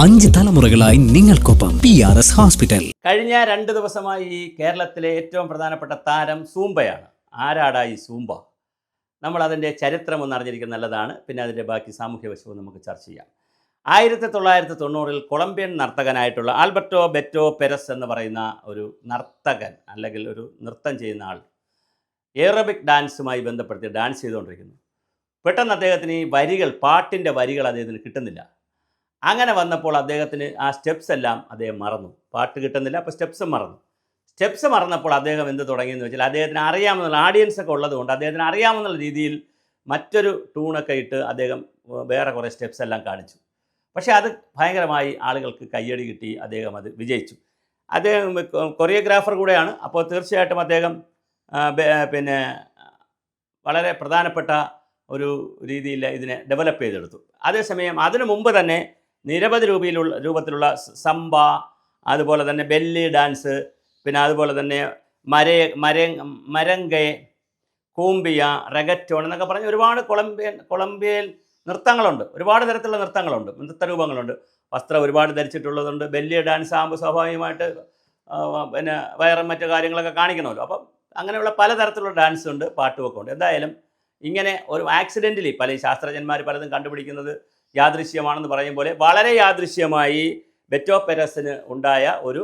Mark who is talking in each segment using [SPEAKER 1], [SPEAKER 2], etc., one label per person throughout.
[SPEAKER 1] 5 തലമുറകളായി നിങ്ങൾക്കൊപ്പം PRS hospital.
[SPEAKER 2] കഴിഞ്ഞ 2 ദിവസമായി കേരളത്തിലെ ഏറ്റവും പ്രധാനപ്പെട്ട താരം സൂംബയാണ്. ആരാടാ ഈ സൂംബ? നമ്മൾ അതിൻ്റെ ചരിത്രം ഒന്ന് അറിഞ്ഞിരിക്കുന്നത് നല്ലതാണ്. പിന്നെ അതിൻ്റെ ബാക്കി സാമൂഹ്യ വശവും നമുക്ക് ചർച്ച ചെയ്യാം. 1990-ൽ കൊളംബിയൻ നർത്തകനായിട്ടുള്ള ആൽബർട്ടോ ബെറ്റോ പെരസ് എന്ന് പറയുന്ന ഒരു നർത്തകൻ, അല്ലെങ്കിൽ ഒരു നൃത്തം ചെയ്യുന്ന ആൾ, എയറോബിക് ഡാൻസുമായി ബന്ധപ്പെടുത്തി ഡാൻസ് ചെയ്തുകൊണ്ടിരിക്കുന്നു. പെട്ടെന്ന് അദ്ദേഹത്തിന് ഈ വരികൾ, പാട്ടിൻ്റെ വരികൾ അദ്ദേഹത്തിന് കിട്ടുന്നില്ല. അങ്ങനെ വന്നപ്പോൾ അദ്ദേഹത്തിന് ആ സ്റ്റെപ്സ് എല്ലാം അദ്ദേഹം മറന്നു. പാട്ട് കിട്ടുന്നില്ല, അപ്പോൾ സ്റ്റെപ്സും മറന്നു. സ്റ്റെപ്സ് മറന്നപ്പോൾ അദ്ദേഹം എന്ത് തുടങ്ങിയെന്ന് വെച്ചാൽ, അദ്ദേഹത്തിന് അറിയാമെന്നുള്ള ഓഡിയൻസൊക്കെ ഉള്ളതുകൊണ്ട് അദ്ദേഹത്തിന് അറിയാമെന്നുള്ള രീതിയിൽ മറ്റൊരു ട്യൂണൊക്കെ ഇട്ട് അദ്ദേഹം വേറെ കുറേ സ്റ്റെപ്സ് എല്ലാം കാണിച്ചു. പക്ഷേ അത് ഭയങ്കരമായി ആളുകൾക്ക് കയ്യടി കിട്ടി. അദ്ദേഹം അത് വിജയിച്ചു. അദ്ദേഹം കൊറിയോഗ്രാഫർ കൂടെയാണ്. അപ്പോൾ തീർച്ചയായിട്ടും അദ്ദേഹം പിന്നെ വളരെ പ്രധാനപ്പെട്ട ഒരു രീതിയിൽ ഇതിനെ ഡെവലപ്പ് ചെയ്തെടുത്തു. അതേസമയം അതിനു മുമ്പ് തന്നെ നിരവധി രൂപത്തിലുള്ള സംബ, അതുപോലെ തന്നെ ബെല്ലി ഡാൻസ്, പിന്നെ അതുപോലെ തന്നെ മരംഗെ, കൂമ്പിയ, റെഗറ്റോൺ എന്നൊക്കെ പറഞ്ഞ് ഒരുപാട് കൊളംബിയൻ നൃത്തങ്ങളുണ്ട്. ഒരുപാട് തരത്തിലുള്ള നൃത്തങ്ങളുണ്ട്, നൃത്തരൂപങ്ങളുണ്ട്. വസ്ത്രം ഒരുപാട് ധരിച്ചിട്ടുള്ളതുണ്ട്. ബെല്ലി ഡാൻസ് ആകുമ്പോൾ സ്വാഭാവികമായിട്ട് പിന്നെ വയറും മറ്റു കാര്യങ്ങളൊക്കെ കാണിക്കണമല്ലോ. അപ്പം അങ്ങനെയുള്ള പലതരത്തിലുള്ള ഡാൻസ് ഉണ്ട്, പാട്ടുമൊക്കെ ഉണ്ട്. എന്തായാലും ഇങ്ങനെ ഒരു ആക്സിഡൻ്റലി പല ശാസ്ത്രജ്ഞന്മാർ പലതും കണ്ടുപിടിക്കുന്നത് യാദൃശ്യമാണെന്ന് പറയും പോലെ വളരെ യാദൃശ്യമായി ബെറ്റോ പെരസിന് ഉണ്ടായ ഒരു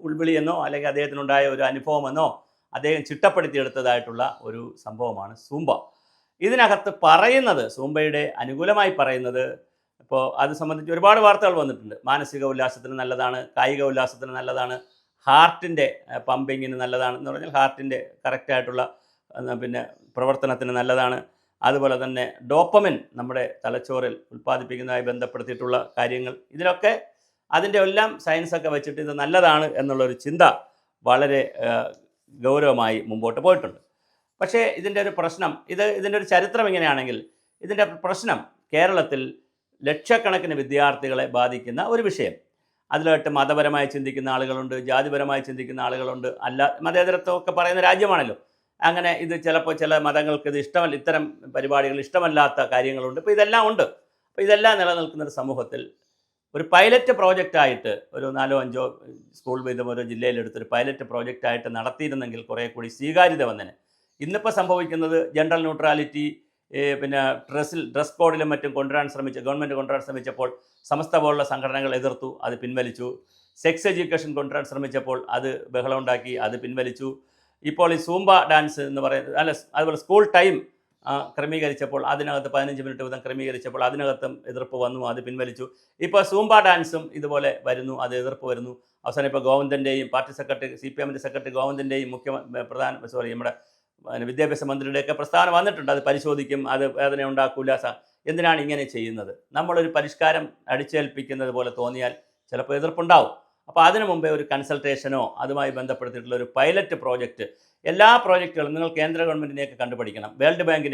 [SPEAKER 2] ഉൾവിളിയെന്നോ അല്ലെങ്കിൽ അദ്ദേഹത്തിനുണ്ടായ ഒരു അനുഭവമെന്നോ അദ്ദേഹം ചിട്ടപ്പെടുത്തിയെടുത്തതായിട്ടുള്ള ഒരു സംഭവമാണ് സൂംബ. ഇതിനകത്ത് പറയുന്നത്, സൂംബയുടെ അനുകൂലമായി പറയുന്നത്, ഇപ്പോൾ അത് സംബന്ധിച്ച് ഒരുപാട് വാർത്തകൾ വന്നിട്ടുണ്ട്. മാനസിക ഉല്ലാസത്തിന് നല്ലതാണ്, കായിക ഉല്ലാസത്തിന് നല്ലതാണ്, ഹാർട്ടിൻ്റെ പമ്പിങ്ങിന് നല്ലതാണ് എന്ന് പറഞ്ഞാൽ ഹാർട്ടിൻ്റെ കറക്റ്റായിട്ടുള്ള പിന്നെ പ്രവർത്തനത്തിന് നല്ലതാണ്. അതുപോലെ തന്നെ ഡോപ്പമിൻ നമ്മുടെ തലച്ചോറിൽ ഉൽപ്പാദിപ്പിക്കുന്നതുമായി ബന്ധപ്പെടുത്തിയിട്ടുള്ള കാര്യങ്ങൾ, ഇതിലൊക്കെ അതിൻ്റെ എല്ലാം സയൻസൊക്കെ വെച്ചിട്ട് ഇത് നല്ലതാണ് എന്നുള്ളൊരു ചിന്ത വളരെ ഗൗരവമായി മുമ്പോട്ട് പോയിട്ടുണ്ട്. പക്ഷേ ഇതിൻ്റെ ഒരു പ്രശ്നം, ഇതിൻ്റെ ഒരു ചരിത്രം ഇങ്ങനെയാണെങ്കിൽ, ഇതിൻ്റെ പ്രശ്നം കേരളത്തിൽ ലക്ഷക്കണക്കിന് വിദ്യാർത്ഥികളെ ബാധിക്കുന്ന ഒരു വിഷയം. അതിലായിട്ട് മതപരമായി ചിന്തിക്കുന്ന ആളുകളുണ്ട്, ജാതിപരമായി ചിന്തിക്കുന്ന ആളുകളുണ്ട്. മതേതരത്വമൊക്കെ പറയുന്ന രാജ്യമാണല്ലോ. അങ്ങനെ ഇത് ചിലപ്പോൾ ചില മതങ്ങൾക്ക് ഇത് ഇഷ്ടമല്ല, ഇത്തരം പരിപാടികൾ ഇഷ്ടമല്ലാത്ത കാര്യങ്ങളുണ്ട്. ഇപ്പോൾ ഇതെല്ലാം ഉണ്ട്. അപ്പോൾ ഇതെല്ലാം നിലനിൽക്കുന്ന ഒരു സമൂഹത്തിൽ ഒരു പൈലറ്റ് പ്രോജക്റ്റായിട്ട് ഒരു 4-5 സ്കൂൾ വീതം ഓരോ ജില്ലയിലെടുത്തൊരു പൈലറ്റ് പ്രോജക്റ്റായിട്ട് നടത്തിയിരുന്നെങ്കിൽ കുറേ കൂടി സ്വീകാര്യത വന്നതിന്. ഇന്നിപ്പോൾ സംഭവിക്കുന്നത് ജെൻഡർ ന്യൂട്രാലിറ്റി, പിന്നെ ഡ്രസ് കോഡിലും മറ്റും ഗവൺമെൻറ് കൊണ്ടുവരാൻ ശ്രമിച്ചപ്പോൾ സമസ്ത പോലുള്ള സംഘടനകൾ എതിർത്തു, അത് പിൻവലിച്ചു. സെക്സ് എഡ്യൂക്കേഷൻ കൊണ്ടുവരാൻ ശ്രമിച്ചപ്പോൾ അത് ബഹളമുണ്ടാക്കി, അത് പിൻവലിച്ചു. ഇപ്പോൾ ഈ സൂംബ ഡാൻസ് എന്ന് പറയുന്നത്, അതുപോലെ സ്കൂൾ ടൈം ക്രമീകരിച്ചപ്പോൾ അതിനകത്ത് 15 മിനിറ്റ് വീതം ക്രമീകരിച്ചപ്പോൾ അതിനകത്തും എതിർപ്പ് വന്നു, അത് പിൻവലിച്ചു. ഇപ്പോൾ സൂംബ ഡാൻസും ഇതുപോലെ വരുന്നു, അത് എതിർപ്പ് വരുന്നു. അവസാനം ഇപ്പോൾ ഗോവിന്ദൻ്റെയും പാർട്ടി സെക്രട്ടറി, CPM-ൻ്റെ സെക്രട്ടറി ഗോവിന്ദൻ്റെയും നമ്മുടെ വിദ്യാഭ്യാസ മന്ത്രിയുടെയൊക്കെ പ്രസ്താവന വന്നിട്ടുണ്ട്. അത് പരിശോധിക്കും, അത് വേദന ഉണ്ടാക്കൂല. എന്തിനാണ് ഇങ്ങനെ ചെയ്യുന്നത്? നമ്മളൊരു പരിഷ്കാരം അടിച്ചേൽപ്പിക്കുന്നത് പോലെ തോന്നിയാൽ ചിലപ്പോൾ എതിർപ്പുണ്ടാവും. അപ്പോൾ അതിനു മുമ്പേ ഒരു കൺസൾട്ടേഷനോ അതുമായി ബന്ധപ്പെടുത്തിയിട്ടുള്ള ഒരു പൈലറ്റ് പ്രോജക്റ്റ്, എല്ലാ പ്രോജക്റ്റുകളും നിങ്ങൾ കേന്ദ്ര ഗവൺമെൻറ്റിനെയൊക്കെ കണ്ടുപിടിക്കണം. വേൾഡ് ബാങ്ക്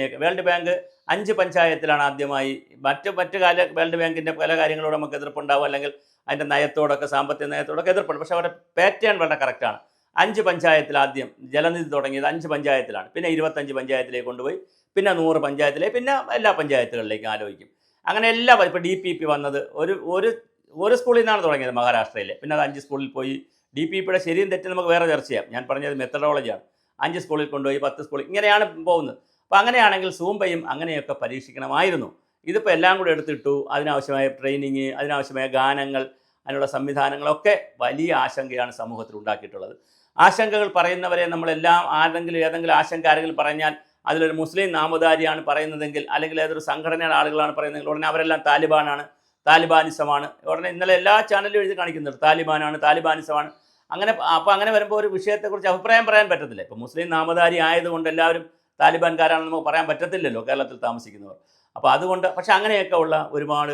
[SPEAKER 2] 5 പഞ്ചായത്തിലാണ് ആദ്യമായി. മറ്റ് വേൾഡ് ബാങ്കിൻ്റെ പല കാര്യങ്ങളോട് നമുക്ക് എതിർപ്പുണ്ടാവും, അല്ലെങ്കിൽ അതിൻ്റെ നയത്തോടൊക്കെ, സാമ്പത്തിക നയത്തോടൊക്കെ എതിർപ്പുണ്ട്. പക്ഷേ അവരുടെ പാറ്റേൺ വളരെ കറക്റ്റാണ്. 5 പഞ്ചായത്തിൽ ആദ്യം ജലനിധി തുടങ്ങിയത് 5 പഞ്ചായത്തിലാണ്. പിന്നെ 25 പഞ്ചായത്തിലേക്ക് കൊണ്ടുപോയി, പിന്നെ 100 പഞ്ചായത്തിലേക്ക്, പിന്നെ എല്ലാ പഞ്ചായത്തുകളിലേക്കും ആലോചിക്കും. അങ്ങനെ ഇപ്പോൾ DPP വന്നത് ഒരു സ്കൂളിൽ നിന്നാണ് തുടങ്ങിയത്, മഹാരാഷ്ട്രയിൽ. പിന്നെ അത് 5 സ്കൂളിൽ പോയി. DPPയുടെ ശരിയും തെറ്റും നമുക്ക് വേറെ ചർച്ച ചെയ്യാം. ഞാൻ പറഞ്ഞത് മെത്തഡോളജിയാണ്. 5 സ്കൂളിൽ കൊണ്ടുപോയി, 10 സ്കൂളിൽ, ഇങ്ങനെയാണ് പോകുന്നത്. അപ്പോൾ അങ്ങനെയാണെങ്കിൽ സൂംബയും അങ്ങനെയൊക്കെ പരീക്ഷിക്കണമായിരുന്നു. ഇതിപ്പോൾ എല്ലാം കൂടെ എടുത്തിട്ടു. അതിനാവശ്യമായ ട്രെയിനിങ്, അതിനാവശ്യമായ ഗാനങ്ങൾ, അതിനുള്ള സംവിധാനങ്ങളൊക്കെ വലിയ ആശങ്കയാണ് സമൂഹത്തിൽ ഉണ്ടാക്കിയിട്ടുള്ളത്. ആശങ്കകൾ പറയുന്നവരെ നമ്മളെല്ലാം ഏതെങ്കിലും ആശങ്ക ആരെങ്കിലും പറഞ്ഞാൽ അതിലൊരു മുസ്ലിം നാമധാരിയാണ് പറയുന്നതെങ്കിൽ, അല്ലെങ്കിൽ ഏതൊരു സംഘടനയുടെ ആളുകളാണ് പറയുന്നതെങ്കിൽ ഉടനെ അവരെല്ലാം താലിബാനിസമാണ്. ഉടനെ ഇന്നലെ എല്ലാ ചാനലിലും എഴുതി കാണിക്കുന്നുണ്ട് താലിബാനിസമാണ്. അങ്ങനെ വരുമ്പോൾ ഒരു വിഷയത്തെക്കുറിച്ച് അഭിപ്രായം പറയാൻ പറ്റത്തില്ല. ഇപ്പോൾ മുസ്ലിം നാമധാരി ആയതുകൊണ്ട് എല്ലാവരും താലിബാൻകാരാണെന്ന് നമുക്ക് പറയാൻ പറ്റത്തില്ലല്ലോ, കേരളത്തിൽ താമസിക്കുന്നവർ. അപ്പോൾ അതുകൊണ്ട്, പക്ഷേ അങ്ങനെയൊക്കെ ഉള്ള ഒരുപാട്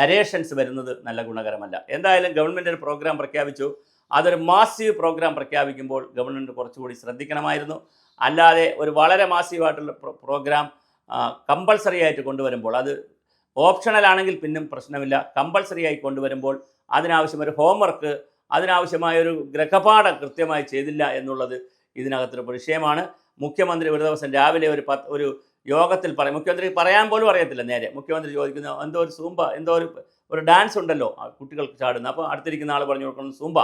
[SPEAKER 2] നരേഷൻസ് വരുന്നത് നല്ല ഗുണകരമല്ല. എന്തായാലും ഗവൺമെൻറ് ഒരു പ്രോഗ്രാം പ്രഖ്യാപിച്ചു. അതൊരു മാസീവ് പ്രോഗ്രാം പ്രഖ്യാപിക്കുമ്പോൾ ഗവൺമെൻറ് കുറച്ചുകൂടി ശ്രദ്ധിക്കണമായിരുന്നു. അല്ലാതെ ഒരു വളരെ മാസീവായിട്ടുള്ള പ്രോഗ്രാം കമ്പൾസറി ആയിട്ട് കൊണ്ടുവരുമ്പോൾ, അത് ഓപ്ഷണൽ ആണെങ്കിൽ പിന്നും പ്രശ്നമില്ല, കമ്പൾസറി ആയി കൊണ്ടുവരുമ്പോൾ അതിനാവശ്യമൊരു ഹോംവർക്ക്, അതിനാവശ്യമായൊരു ഗൃഹപാഠം കൃത്യമായി ചെയ്തില്ല എന്നുള്ളത് ഇതിനകത്തൊരു വിഷയമാണ്. മുഖ്യമന്ത്രി ഒരു ദിവസം രാവിലെ ഒരു യോഗത്തിൽ മുഖ്യമന്ത്രി പറയാൻ പോലും അറിയത്തില്ല. നേരെ മുഖ്യമന്ത്രി ചോദിക്കുന്നു, എന്തോ ഒരു ഒരു ഡാൻസ് ഉണ്ടല്ലോ കുട്ടികൾക്ക് ചാടുന്ന. അപ്പോൾ അടുത്തിരിക്കുന്ന ആൾ പറഞ്ഞു കൊടുക്കണം സൂംബ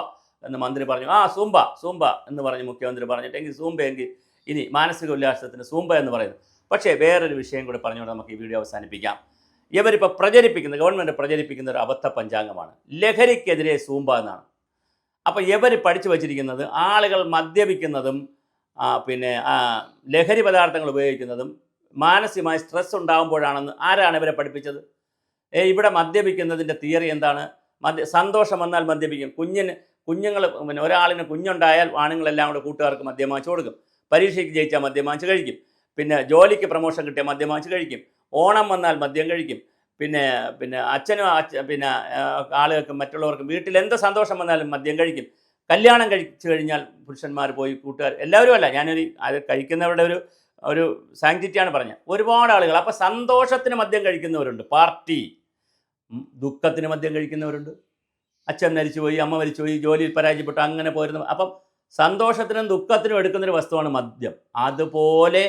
[SPEAKER 2] എന്ന് മന്ത്രി പറഞ്ഞു. സൂംബ സൂംബ എന്ന് പറഞ്ഞ് മുഖ്യമന്ത്രി പറഞ്ഞിട്ടെങ്കിൽ സൂംബയെങ്കിൽ ഇനി മാനസിക ഉല്ലാസത്തിന് സൂംബ എന്ന് പറയുന്നത്. പക്ഷേ വേറൊരു വിഷയം കൂടി പറഞ്ഞുകൊണ്ട് നമുക്ക് ഈ വീഡിയോ അവസാനിപ്പിക്കാം. ഇവരിപ്പോൾ ഗവൺമെൻറ് പ്രചരിപ്പിക്കുന്ന ഒരു അബദ്ധ പഞ്ചാംഗമാണ് ലഹരിക്കെതിരെ സൂംബ എന്നാണ്. അപ്പോൾ ഇവർ പഠിച്ചു വച്ചിരിക്കുന്നത് ആളുകൾ മദ്യപിക്കുന്നതും പിന്നെ ലഹരി പദാർത്ഥങ്ങൾ ഉപയോഗിക്കുന്നതും മാനസികമായി സ്ട്രെസ് ഉണ്ടാകുമ്പോഴാണെന്ന് ആരാണ് ഇവരെ പഠിപ്പിച്ചത്? ഇവിടെ മദ്യപിക്കുന്നതിൻ്റെ തിയറി എന്താണ്? സന്തോഷം വന്നാൽ മദ്യപിക്കും. കുഞ്ഞുങ്ങൾ പിന്നെ ഒരാളിന് കുഞ്ഞുണ്ടായാൽ ആണുങ്ങളെല്ലാം കൂടെ കൂട്ടുകാർക്ക് മദ്യം വാങ്ങിച്ചു കൊടുക്കും. പരീക്ഷയ്ക്ക് ജയിച്ചാൽ മദ്യം വാങ്ങിച്ച് കഴിക്കും. പിന്നെ ജോലിക്ക് പ്രമോഷൻ കിട്ടിയാൽ മദ്യം വാങ്ങിച്ച് കഴിക്കും. ഓണം വന്നാൽ മദ്യം കഴിക്കും. പിന്നെ അച്ഛനും ആളുകൾക്കും മറ്റുള്ളവർക്കും വീട്ടിൽ എന്ത് സന്തോഷം വന്നാലും മദ്യം കഴിക്കും. കല്യാണം കഴിച്ചു കഴിഞ്ഞാൽ പുരുഷന്മാർ പോയി കൂട്ടുകാർ എല്ലാവരും അല്ല, അത് കഴിക്കുന്നവരുടെ ഒരു സാങ്ക്ടിറ്റിയാണ് പറഞ്ഞത്. ഒരുപാട് ആളുകൾ. അപ്പോൾ സന്തോഷത്തിന് മദ്യം കഴിക്കുന്നവരുണ്ട്, പാർട്ടി. ദുഃഖത്തിന് മദ്യം കഴിക്കുന്നവരുണ്ട്. അച്ഛൻ മരിച്ചുപോയി, അമ്മ മരിച്ചുപോയി, ജോലിയിൽ പരാജയപ്പെട്ടു, അങ്ങനെ പോയിരുന്നു. അപ്പം സന്തോഷത്തിനും ദുഃഖത്തിനും എടുക്കുന്നൊരു വസ്തുവാണ് മദ്യം. അതുപോലെ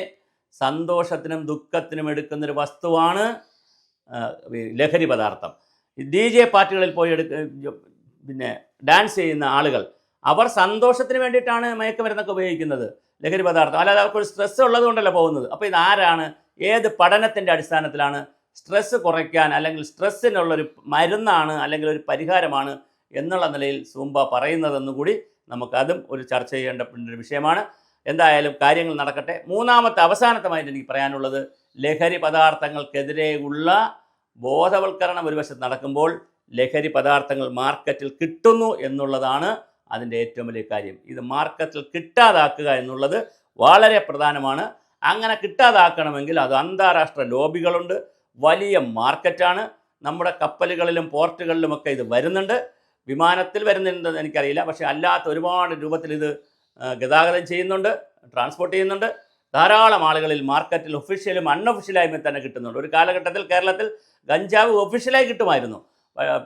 [SPEAKER 2] സന്തോഷത്തിനും ദുഃഖത്തിനും എടുക്കുന്നൊരു വസ്തുവാണ് ലഹരി പദാർത്ഥം. DJ പാർട്ടികളിൽ പോയി പിന്നെ ഡാൻസ് ചെയ്യുന്ന ആളുകൾ അവർ സന്തോഷത്തിന് വേണ്ടിയിട്ടാണ് മയക്കുമരുന്നൊക്കെ ഉപയോഗിക്കുന്നത്, ലഹരി പദാർത്ഥം. അല്ലാതെ അവർക്കൊരു സ്ട്രെസ് ഉള്ളതുകൊണ്ടല്ല പോകുന്നത്. അപ്പോൾ ഇതാരാണ്, ഏത് പഠനത്തിൻ്റെ അടിസ്ഥാനത്തിലാണ് സ്ട്രെസ്സ് കുറയ്ക്കാൻ അല്ലെങ്കിൽ സ്ട്രെസ്സിനുള്ളൊരു മരുന്നാണ് അല്ലെങ്കിൽ ഒരു പരിഹാരമാണ് എന്നുള്ള നിലയിൽ സൂംബ പറയുന്നതെന്ന് കൂടി നമുക്കതും ഒരു ചർച്ച ചെയ്യേണ്ട ഒരു വിഷയമാണ്. എന്തായാലും കാര്യങ്ങൾ നടക്കട്ടെ. അവസാനമായിട്ട് എനിക്ക് പറയാനുള്ളത്, ലഹരി പദാർത്ഥങ്ങൾക്കെതിരെയുള്ള ബോധവൽക്കരണം ഒരു വശത്ത് നടക്കുമ്പോൾ ലഹരി പദാർത്ഥങ്ങൾ മാർക്കറ്റിൽ കിട്ടുന്നു എന്നുള്ളതാണ് അതിൻ്റെ ഏറ്റവും വലിയ കാര്യം. ഇത് മാർക്കറ്റിൽ കിട്ടാതാക്കുക എന്നുള്ളത് വളരെ പ്രധാനമാണ്. അങ്ങനെ കിട്ടാതാക്കണമെങ്കിൽ അത് അന്താരാഷ്ട്ര ലോബികളുണ്ട്, വലിയ മാർക്കറ്റാണ്. നമ്മുടെ കപ്പലുകളിലും പോർട്ടുകളിലുമൊക്കെ ഇത് വരുന്നുണ്ട്. വിമാനത്തിൽ വരുന്നുണ്ടെന്ന് എനിക്കറിയില്ല, പക്ഷേ അല്ലാത്ത ഒരുപാട് രൂപത്തിൽ ഇത് ഗതാഗതം ചെയ്യുന്നുണ്ട്, ട്രാൻസ്പോർട്ട് ചെയ്യുന്നുണ്ട്. ധാരാളം ആളുകളിൽ മാർക്കറ്റിൽ ഒഫീഷ്യലും അൺഒഫീഷ്യലായും തന്നെ കിട്ടുന്നുണ്ട്. ഒരു കാലഘട്ടത്തിൽ കേരളത്തിൽ ഗഞ്ചാവ് ഒഫീഷ്യലായി കിട്ടുമായിരുന്നു,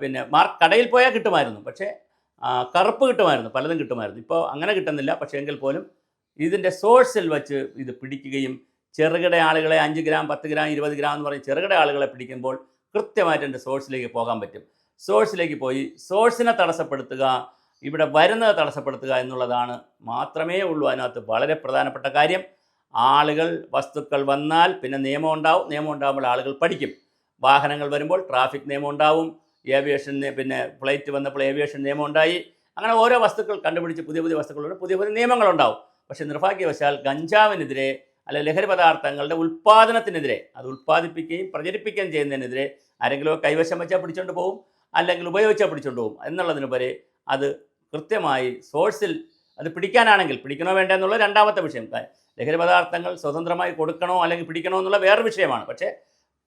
[SPEAKER 2] പിന്നെ കടയിൽ പോയാൽ കിട്ടുമായിരുന്നു, പക്ഷേ കറുപ്പ് കിട്ടുമായിരുന്നു, പലതും കിട്ടുമായിരുന്നു. ഇപ്പോൾ അങ്ങനെ കിട്ടുന്നില്ല. പക്ഷേ എങ്കിൽ പോലും ഇതിൻ്റെ സോഴ്സിൽ വച്ച് ഇത് പിടിക്കുകയും ചെറുകിട ആളുകളെ 5 ഗ്രാം 10 ഗ്രാം 20 ഗ്രാം എന്ന് പറഞ്ഞ് ചെറുകിട ആളുകളെ പിടിക്കുമ്പോൾ കൃത്യമായിട്ട് എൻ്റെ സോഴ്സിലേക്ക് പോകാൻ പറ്റും. സോഴ്സിലേക്ക് പോയി സോഴ്സിനെ തടസ്സപ്പെടുത്തുക, ഇവിടെ വരുന്നത് തടസ്സപ്പെടുത്തുക എന്നുള്ളതാണ് മാത്രമേ ഉള്ളൂ അതിനകത്ത് വളരെ പ്രധാനപ്പെട്ട കാര്യം. ആളുകൾ വസ്തുക്കൾ വന്നാൽ പിന്നെ നിയമം ഉണ്ടാവും. നിയമം ഉണ്ടാകുമ്പോൾ ആളുകൾ പഠിക്കും. വാഹനങ്ങൾ വരുമ്പോൾ ട്രാഫിക് നിയമം ഉണ്ടാവും. ഏവിയേഷൻ പിന്നെ ഫ്ലൈറ്റ് വന്നപ്പോൾ ഏവിയേഷൻ നിയമം ഉണ്ടായി. അങ്ങനെ ഓരോ വസ്തുക്കൾ കണ്ടുപിടിച്ച് പുതിയ വസ്തുക്കളുണ്ട്, പുതിയ നിയമങ്ങളുണ്ടാവും. പക്ഷേ നിർഭാഗ്യവശാൽ ഗഞ്ചാവിനെതിരെ അല്ലെ ലഹരി പദാർത്ഥങ്ങളുടെ ഉൽപ്പാദനത്തിനെതിരെ, അത് ഉൽപ്പാദിപ്പിക്കുകയും പ്രചരിപ്പിക്കുകയും ചെയ്യുന്നതിനെതിരെ ആരെങ്കിലും കൈവശം വെച്ചാൽ പിടിച്ചുകൊണ്ട് പോകും, അല്ലെങ്കിൽ ഉപയോഗിച്ചാൽ പിടിച്ചുകൊണ്ട് പോകും എന്നുള്ളതിന് വരെ അത് കൃത്യമായി സോഴ്സിൽ അത് പിടിക്കാനാണെങ്കിൽ പിടിക്കണോ വേണ്ട എന്നുള്ള രണ്ടാമത്തെ വിഷയം. ലഹരി പദാർത്ഥങ്ങൾ സ്വതന്ത്രമായി കൊടുക്കണോ അല്ലെങ്കിൽ പിടിക്കണോ എന്നുള്ള വേറൊരു വിഷയമാണ്. പക്ഷേ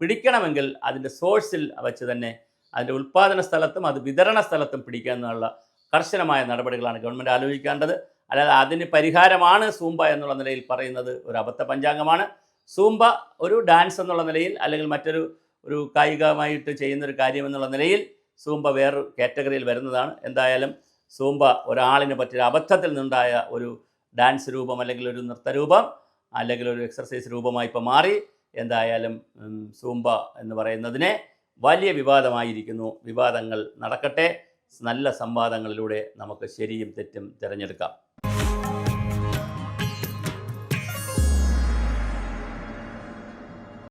[SPEAKER 2] പിടിക്കണമെങ്കിൽ അതിൻ്റെ സോഴ്സിൽ വെച്ച് തന്നെ അതിൻ്റെ ഉൽപ്പാദന സ്ഥലത്തും അത് വിതരണ സ്ഥലത്തും പിടിക്കുക എന്നുള്ള കർശനമായ നടപടികളാണ് ഗവൺമെൻറ് ആലോചിക്കേണ്ടത്. അല്ലാതെ അതിന് പരിഹാരമാണ് സൂംബ എന്നുള്ള നിലയിൽ പറയുന്നത് ഒരു അബദ്ധ പഞ്ചാംഗമാണ്. സൂംബ ഒരു ഡാൻസ് എന്നുള്ള നിലയിൽ അല്ലെങ്കിൽ മറ്റൊരു കായികമായിട്ട് ചെയ്യുന്നൊരു കാര്യം എന്നുള്ള നിലയിൽ സൂംബ വേറൊരു കാറ്റഗറിയിൽ വരുന്നതാണ്. എന്തായാലും സൂംബ ഒരാളിന് പറ്റിയ അബദ്ധത്തിൽ നിന്നുണ്ടായ ഒരു ഡാൻസ് രൂപം അല്ലെങ്കിൽ ഒരു നൃത്തരൂപം അല്ലെങ്കിൽ ഒരു എക്സർസൈസ് രൂപമായി ഇപ്പോൾ മാറി. എന്തായാലും സൂംബ എന്ന് പറയുന്നതിനെ വലിയ വിവാദമായിരിക്കുന്നു. വിവാദങ്ങൾ നടക്കട്ടെ. നല്ല സംവാദങ്ങളിലൂടെ നമുക്ക് ശരിയും തെറ്റും തിരഞ്ഞെടുക്കാം.